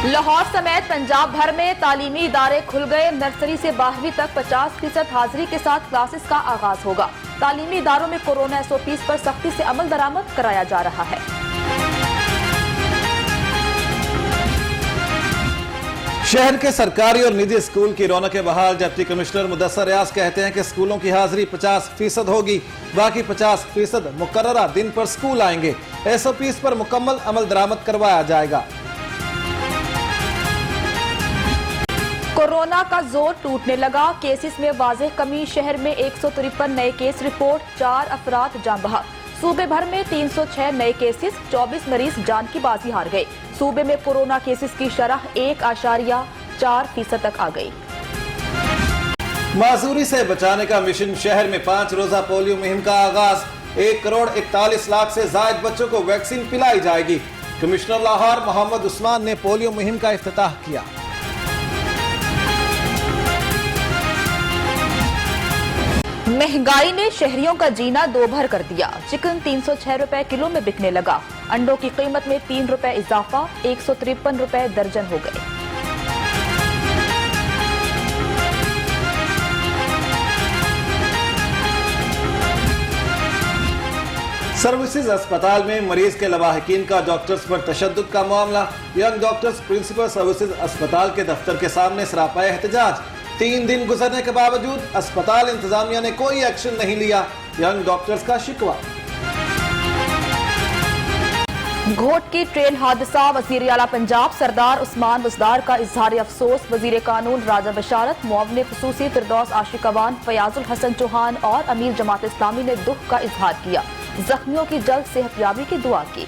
लाहौर समेत पंजाब भर में तालीमी इदारे खुल गए। नर्सरी से 12वीं तक 50% हाजिरी के साथ क्लासेस का आगाज होगा। तालीमी इदारों में कोरोना SOPs पर सख्ती से अमल दरामद कराया जा रहा है। शहर के सरकारी और निजी स्कूल की रौनकें बहाल। डिप्टी कमिश्नर मुदस्सर रियाज कहते हैं कि स्कूलों की हाजिरी 50% होगी, बाकी 50% मुकर्ररा दिन पर स्कूल आएंगे। SOPs पर मुकम्मल अमल दरामद करवाया जाएगा। कोरोना का जोर टूटने लगा। केसेस में वाज़ेह कमी। शहर में 153 नए केस रिपोर्ट, 4 अफराद जान बहक। सूबे भर में 306 नए केसेस, 24 मरीज जान की बाजी हार गए। सूबे में कोरोना केसेस की शरह 1.4% तक आ गई। माजूरी से बचाने का मिशन। शहर में 5 रोजा पोलियो मुहिम का आगाज। 1,41,00,000 से जायद बच्चों को वैक्सीन पिलाई जाएगी। कमिश्नर लाहौर मोहम्मद उस्मान ने पोलियो मुहिम का इफ्तिताह किया। महंगाई ने शहरियों का जीना दो भर कर दिया। चिकन 306 रुपए किलो में बिकने लगा। अंडों की कीमत में 3 रुपए इजाफा, 153 रुपए दर्जन हो गए। सर्विसेज अस्पताल में मरीज के लवाहिकीन का डॉक्टर्स पर तशद्दुद का मामला। यंग डॉक्टर्स प्रिंसिपल सर्विसेज अस्पताल के दफ्तर के सामने सरापा एहतजाज। 3 दिन गुजरने के बावजूद अस्पताल इंतजामिया ने कोई एक्शन नहीं लिया। यंग डॉक्टर्स का शिकवा। घोट की ट्रेन हादसा। वजीर आला पंजाब सरदार उस्मान बुज़दार का इजहार अफसोस। वजीर कानून राजा बशारत, मुअव्विन खुसूसी फिरदौस आशिक अवान, फयाजुल हसन चौहान और अमीर जमात इस्लामी ने दुख का इजहार किया। जख्मियों की जल्द सेहतयाबी की दुआ की।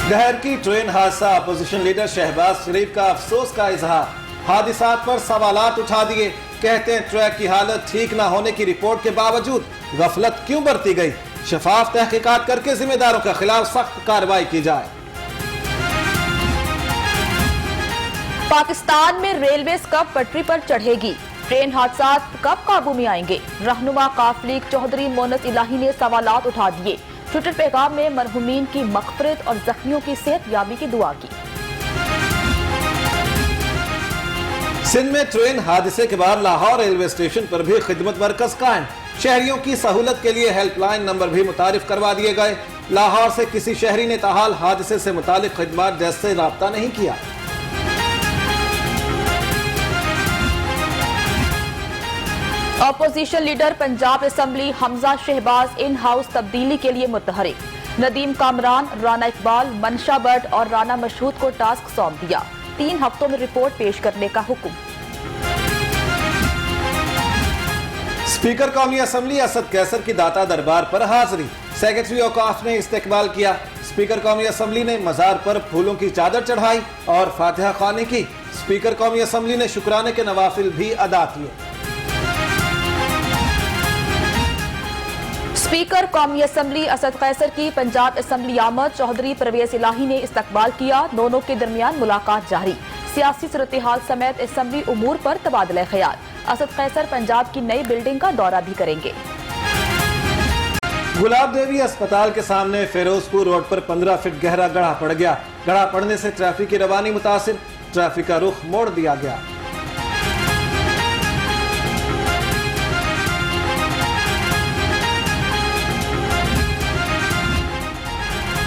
गहर की ट्रेन हादसा। अपोजिशन लीडर शहबाज शरीफ का अफसोस का इजहार। हादिसात पर सवालात उठा दिए। कहते हैं ट्रैक की हालत ठीक न होने की रिपोर्ट के बावजूद गफलत क्यों बरती गई। शफाफ तहकीकात करके जिम्मेदारों के खिलाफ सख्त कार्रवाई की जाए। पाकिस्तान में रेलवे कब पटरी पर चढ़ेगी। ट्रेन हादसा कब काबू में आएंगे। रहनुमा काफिल चौधरी मोनस इलाही ने सवालात उठा दिए। ट्विटर पैगाम में मरहूमीन की मग़फ़िरत और जख्मियों की सेहतयाबी की दुआ की। सिंध में ट्रेन हादसे के बाद लाहौर रेलवे स्टेशन पर भी खिदमत मरकज कायम। शहरियों की सहूलत के लिए हेल्पलाइन नंबर भी मुतारिफ करवा दिए गए। लाहौर से किसी शहरी ने ताहाल हादसे से मुतालिक खिदमत डेस्क से राब्ता नहीं किया। Opposition leader Punjab assembly Hamza Shahbaz in house तब्दीली के लिए मुतहरिक। नदीम कामरान, राना इकबाल, मनशा बट और राना मशहूद को टास्क सौंप दिया। 3 हफ्तों में रिपोर्ट पेश करने का हुक्म। स्पीकर कौमी असेंबली असद कैसर की दाता दरबार पर हाजिरी। सेक्रेटरी औकाफ ने इस्तेकबाल किया। स्पीकर कौमी असेंबली ने मजार पर फूलों की चादर चढ़ाई और फातिहा ख्वानी की। स्पीकर कौमी असेंबली ने शुक्राने के नवाफिल भी अदा किए। स्पीकर कौमी असेंबली असद कैसर की पंजाब असेंबली आमद। चौधरी परवेज इलाही ने इस्तकबाल किया। दोनों के दरमियान मुलाकात जारी। सियासी सूरत-ए-हाल समेत असेंबली उमूर पर तबादला ख्याल। असद कैसर पंजाब की नई बिल्डिंग का दौरा भी करेंगे। गुलाब देवी अस्पताल के सामने फिरोजपुर रोड पर 15 फीट गहरा गड्ढा पड़ गया। गड्ढा पड़ने से ट्रैफिक की रवानी मुतासिर। ट्रैफिक का रुख मोड़ दिया गया।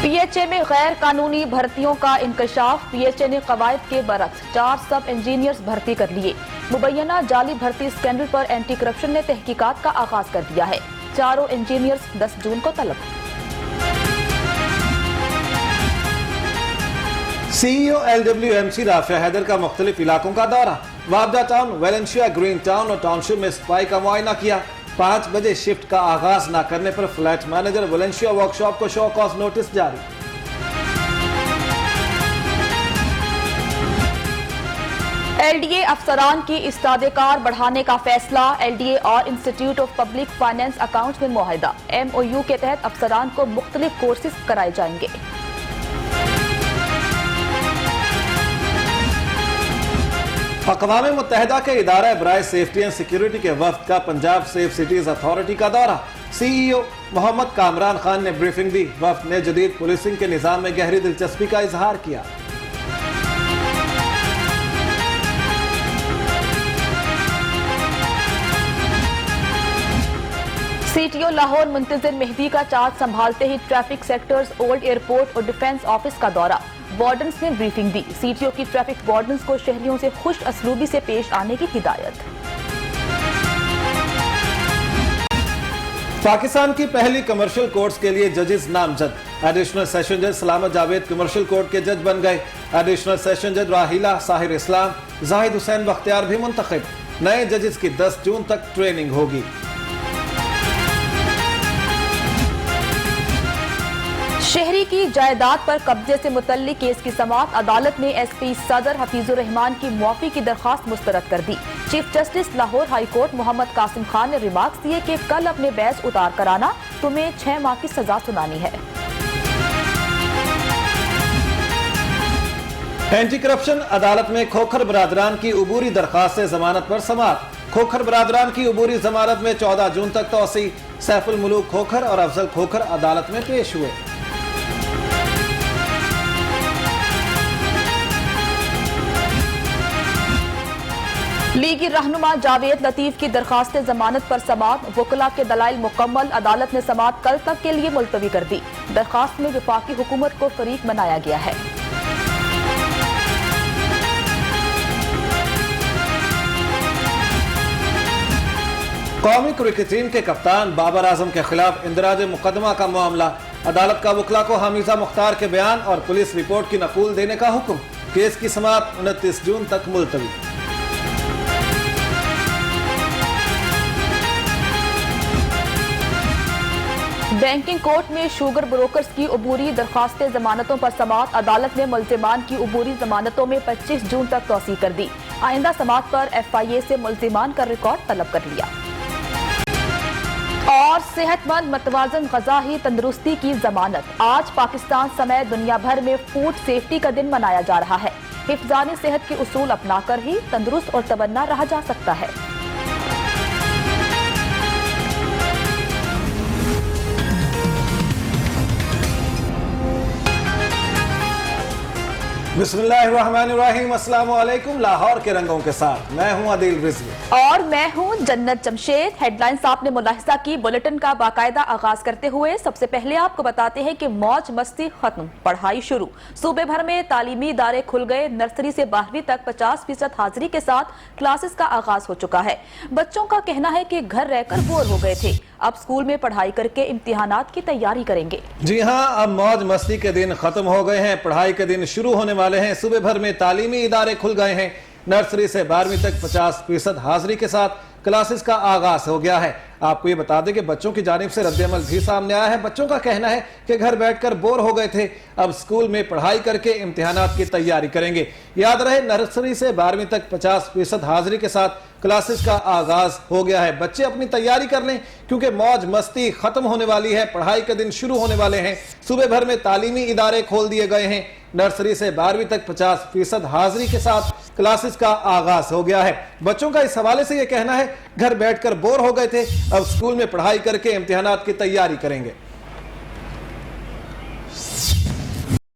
PHA में गैर कानूनी भर्तियों का इंकशाफ। PHA ने कवायद के बरक्स 4 सब इंजीनियर्स भर्ती कर लिए। मुबैना जाली भर्ती स्कैंडल पर एंटी करप्शन ने तहकीकात का आगाज कर दिया है। चारों इंजीनियर्स 10 जून को तलब। CEO LWMC राफिया हैदर का मुख्तलिफ इलाकों का दौरा। वाबदा टाउन, वेलेंशिया, ग्रीन टाउन और टाउनशिप में सफाई का मुआयना किया। 5 बजे शिफ्ट का आगाज न करने पर फ्लैट मैनेजर वेलेंशिया वर्कशॉप को शो कॉज नोटिस जारी। LDA अफसरान की इस्तादेकार बढ़ाने का फैसला। LDA और institute of public finance accounts में मुआहिदा। MOU के तहत अफसरान को मुख्तलिफ कोर्सेज कराए जाएंगे। अक़वाम मुत्तहिदा के इदारा बराए सेफ्टी एंड सिक्योरिटी के वफ्द का पंजाब सेफ सिटीज अथॉरिटी का दौरा। CEO मोहम्मद कामरान खान ने ब्रीफिंग दी। वफ्द ने जदीद पुलिसिंग के निज़ाम में गहरी दिलचस्पी का इजहार किया। CTO लाहौर मुंतजिर मेहदी का चार्ज संभालते ही ट्रैफिक सेक्टर्स, ओल्ड एयरपोर्ट और डिफेंस ऑफिस का दौरा। वार्डन्स ने ब्रीफिंग दी। CTO की ट्रैफिक वार्डन्स को शहरियों से खुश असलूबी से पेश आने की हिदायत। पाकिस्तान की पहली कमर्शियल कोर्ट्स के लिए जजेस नामजद। एडिशनल सेशन जज सलामत जावेद कमर्शियल कोर्ट के जज बन गए। एडिशनल सेशन जज राहिला साहिर इस्लाम, जाहिद हुसैन बख्तियार भी मुंतखब। नए जजेस की 10 जून तक ट्रेनिंग होगी। शहरी की जायदाद पर कब्जे से मुतल्लिक केस की समाअत। अदालत ने SP सदर हफीजुर रहमान की मुआफी की दरखास्त मुस्तरद कर दी। Chief justice Lahore high court Mohammad Qasim Khan ने रिमार्क्स दिए कि कल अपने बहस उतार कर आना, तुम्हें 6 माह की सजा सुनानी है। एंटी करप्शन अदालत में खोखर बरादरान की उबूरी दरखास्त से जमानत पर समाअत। खोखर बरादरान की उबूरी जमानत में 14 जून तक तौसी। सैफुल मुलूक खोखर और अफजल खोखर अदालत में पेश हुए। लीगी रहनुमा जावेद लतीफ की दरखास्त जमानत पर समाअत। वकला के दलाइल मुकम्मल। अदालत ने समाअत कल तक के लिए मुलतवी कर दी। दरखास्त में वफाकी हुकूमत को फरीक बनाया गया है। कौमी क्रिकेट टीम के कप्तान बाबर आजम के खिलाफ इंदराज मुकदमा का मामला। अदालत का वकला को हमीजा मुख्तार के बयान और पुलिस रिपोर्ट की नकूल देने का हुक्म। केस की समाअत 29 जून तक मुलतवी। बैंकिंग कोर्ट में शुगर ब्रोकर्स की उबूरी दरखास्तें जमानतों पर समाअत। अदालत ने मुल्जिमान की उबूरी जमानतों में 25 जून तक तौसीह कर दी। आइंदा समाअत पर FIA से मुल्जिमान का रिकॉर्ड तलब कर लिया। और सेहतमंद मतवाजन ग़िज़ा ही तंदुरुस्ती की जमानत। आज पाकिस्तान समेत दुनिया भर में फूड सेफ्टी का दिन मनाया जा रहा है। हिफ्ज़ानी सेहत के उसूल अपनाकर ही तंदुरुस्त और तवन्ना रहा जा सकता है। बिस्मिल्लाहिर्रहमानिर्रहीम। अस्सलाम वालेकुम। लाहौर के रंगों के साथ मैं हूं आदिल रिजवी और मैं हूं जन्नत जमशेद। हेडलाइंस आपने मुलाहिजा की। बुलेटिन का बाकायदा आगाज करते हुए सबसे पहले आपको बताते हैं कि मौज मस्ती खत्म, पढ़ाई शुरू। सूबे भर में तालीमी इदारे खुल गए। नर्सरी से 12वीं तक 50% हाजिरी के साथ क्लासेस का आगाज हो चुका है। बच्चों का कहना है कि घर रहकर बोर हो गए थे, अब स्कूल में पढ़ाई करके इम्तिहानात की तैयारी करेंगे। जी हाँ, अब मौज मस्ती के दिन खत्म हो गए हैं, पढ़ाई के दिन शुरू होने वाले हैं। सूबे भर में तालीमी इदारे खुल गए हैं। नर्सरी से 12वीं तक 50% हाजिरी के साथ क्लासेस का आगाज हो गया है। आपको ये बता दें कि बच्चों की जानिब से रद्द-ए-अमल भी सामने आया है। बच्चों का कहना है कि घर बैठकर बोर हो गए थे, अब स्कूल में पढ़ाई करके इम्तिहानात की तैयारी करेंगे। याद रहे, नर्सरी से 12वीं तक 50% हाजिरी के साथ क्लासेस का आगाज हो गया है। बच्चे अपनी तैयारी कर लें क्योंकि मौज मस्ती खत्म होने वाली है, पढ़ाई के दिन शुरू होने वाले हैं। सूबे भर में तालीमी इदारे खोल दिए गए हैं। नर्सरी से 12वीं तक 50% हाजिरी के साथ क्लासेस का आगाज हो गया है। बच्चों का इस हवाले से यह कहना है, घर बैठकर बोर हो गए थे, अब स्कूल में पढ़ाई करके इम्तिहानात की तैयारी करेंगे।